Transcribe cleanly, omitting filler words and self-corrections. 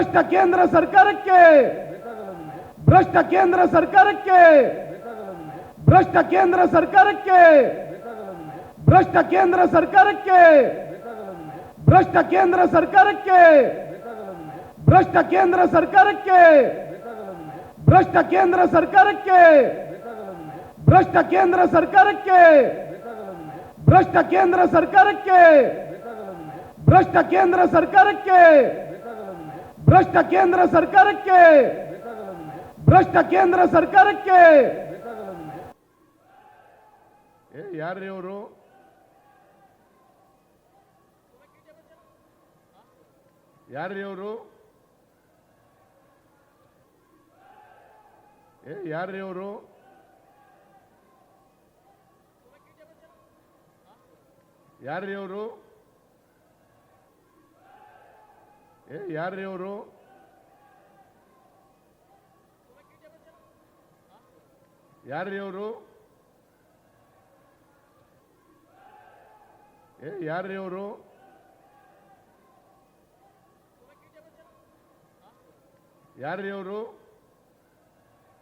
ಭ್ರಷ್ಟ ಕೇಂದ್ರ ಸರ್ಕಾರಕ್ಕೆ ಭ್ರಷ್ಟ ಕೇಂದ್ರ ಸರ್ಕಾರಕ್ಕೆ ಭ್ರಷ್ಟ ಕೇಂದ್ರ ಸರ್ಕಾರಕ್ಕೆ ಭ್ರಷ್ಟ ಕೇಂದ್ರ ಸರ್ಕಾರಕ್ಕೆ ಭ್ರಷ್ಟ ಕೇಂದ್ರ ಸರ್ಕಾರಕ್ಕೆ ಭ್ರಷ್ಟ ಕೇಂದ್ರ ಸರ್ಕಾರಕ್ಕೆ ಭ್ರಷ್ಟ ಕೇಂದ್ರ ಸರ್ಕಾರಕ್ಕೆ ಭ್ರಷ್ಟ ಕೇಂದ್ರ ಸರ್ಕಾರಕ್ಕೆ ಭ್ರಷ್ಟ ಕೇಂದ್ರ ಸರ್ಕಾರಕ್ಕೆ ಭ್ರಷ್ಟ ಕೇಂದ್ರ ಸರ್ಕಾರಕ್ಕೆ ಭ್ರಷ್ಟ ಕೇಂದ್ರ ಸರ್ಕಾರಕ್ಕೆ ಭ್ರಷ್ಟ ಕೇಂದ್ರ ಸರ್ಕಾರಕ್ಕೆ ಯಾರ್ರೀ ಅವರು? ಯಾರ್ರೀ ಅವರು? ಯಾರ್ರೀ ಅವರು? ಯಾರ್ರೀ ಅವರು? ಯಾರ್ರೀ ಅವರು? ಯಾರ್ರೀ ಅವರು? ಯಾರ್ರೀ ಅವರು? ಯಾರ್ರೀ ಅವರು?